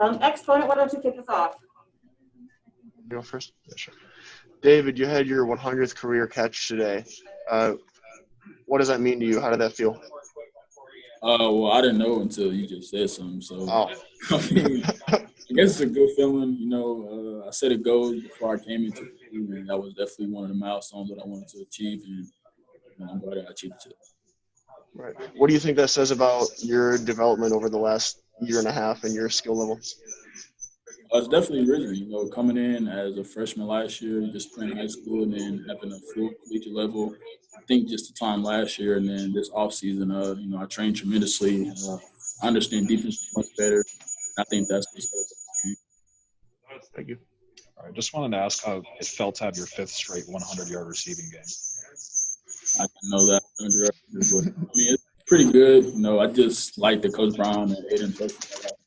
Exponent, why don't you kick us off? You go first? Yeah, sure. David, you had your 100th career catch today. What does that mean to you? How did that feel? Well, I didn't know until you just said something. So, Oh. I guess it's a good feeling. I set a goal before I came into the team, and that was definitely one of the milestones that I wanted to achieve, and I'm glad I achieved it. Right. What do you think that says about your development over the last year and a half and your skill level? It's definitely risen. Coming in as a freshman last year, just playing high school, and then having a full collegiate level. I think just the time last year, and then this offseason, I trained tremendously. I understand defense much better. I think that's what's Thank you. All right, just wanted to ask how it felt to have your 5th straight 100-yard receiving game. I didn't know that. But, it's pretty good. I just like that Coach Brown and Aiden trusted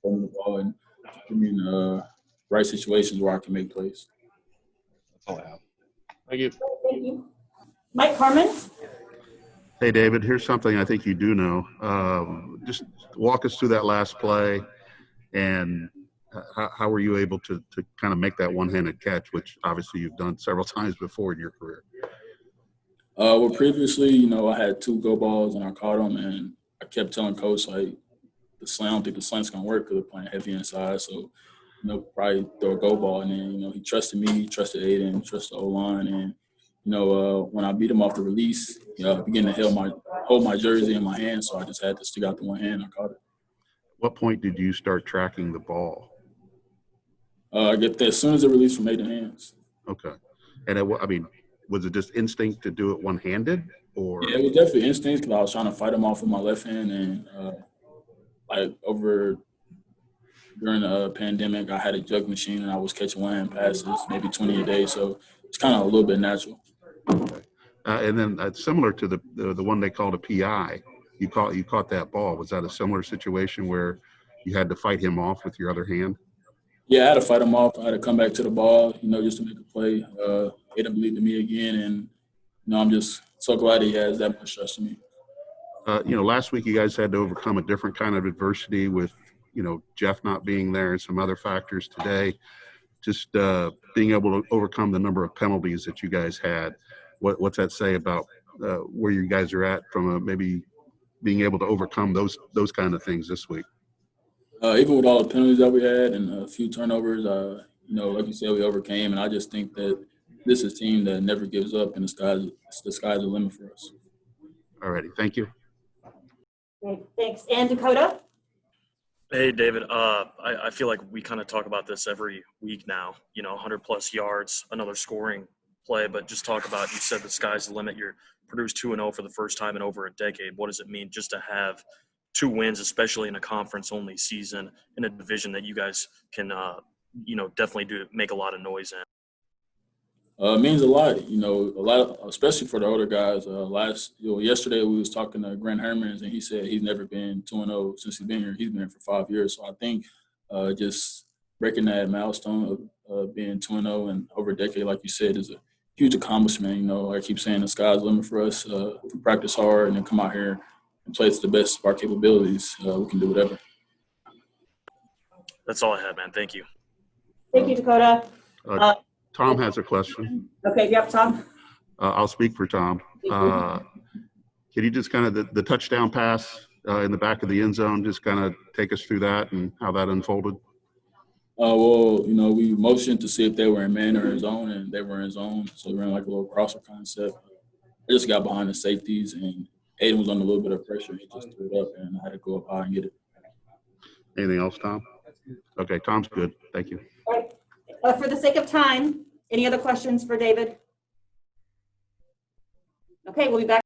me the ball and put me in right situations where I can make plays. That's all I have. Thank you. Thank you. Mike Carmen? Hey, David, here's something I think you do know. Just walk us through that last play and how were you able to kind of make that one-handed catch, which obviously you've done several times before in your career? Well, previously, I had 2 go balls and I caught them, and I kept telling Coach, like, I don't think the slant's going to work because they're playing heavy inside. So, probably throw a go ball. And then, he trusted me, he trusted Aiden, trusted the O-line. And, when I beat him off the release, I began to hold my jersey in my hand. So I just had to stick out the one hand. I caught it. What point did you start tracking the ball? I get that as soon as it released from Aiden's hands. Okay. And was it just instinct to do it one-handed, or? Yeah, it was definitely instinct because I was trying to fight him off with my left hand, and during the pandemic, I had a jug machine and I was catching one-hand passes, maybe 20 a day, so it's kind of a little bit natural. Okay. And then similar to the one they called a PI, you caught that ball. Was that a similar situation where you had to fight him off with your other hand? Yeah, I had to fight him off. I had to come back to the ball, just to make a play. He didn't believe in me again, and I'm just so glad he has that much trust in me. Last week you guys had to overcome a different kind of adversity with, Jeff not being there and some other factors today. Just being able to overcome the number of penalties that you guys had. What's that say about where you guys are at from maybe being able to overcome those kind of things this week? Even with all the penalties that we had and a few turnovers, like you said, we overcame. And I just think that this is a team that never gives up, and the sky's the limit for us. All righty. Thank you. Great, thanks. And Dakota? Hey, David. I feel like we kind of talk about this every week now, 100-plus yards, another scoring play. But just talk about, you said the sky's the limit. You're Purdue's 2-0 for the first time in over a decade. What does it mean just to have 2 wins, especially in a conference-only season, in a division that you guys can, definitely make a lot of noise in? It means a lot, especially for the older guys. Yesterday we was talking to Grant Hermans, and he said he's never been 2-0 since he's been here. He's been here for 5 years. So I think just breaking that milestone of being 2-0 and over a decade, like you said, is a huge accomplishment. I keep saying the sky's the limit for us. If we practice hard and then come out here and play to the best of our capabilities, we can do whatever. That's all I had, man. Thank you. Thank you, Dakota. Tom has a question. Okay, yep, Tom. I'll speak for Tom. Can you just kind of the touchdown pass in the back of the end zone, just kind of take us through that and how that unfolded? We motioned to see if they were in man or in zone, and they were in zone. So we ran like a little crosser concept. I just got behind the safeties, and Aiden was under a little bit of pressure. He just threw it up, and I had to go up high and get it. Anything else, Tom? Okay, Tom's good. Thank you. All right. For the sake of time, any other questions for David? Okay, we'll be back.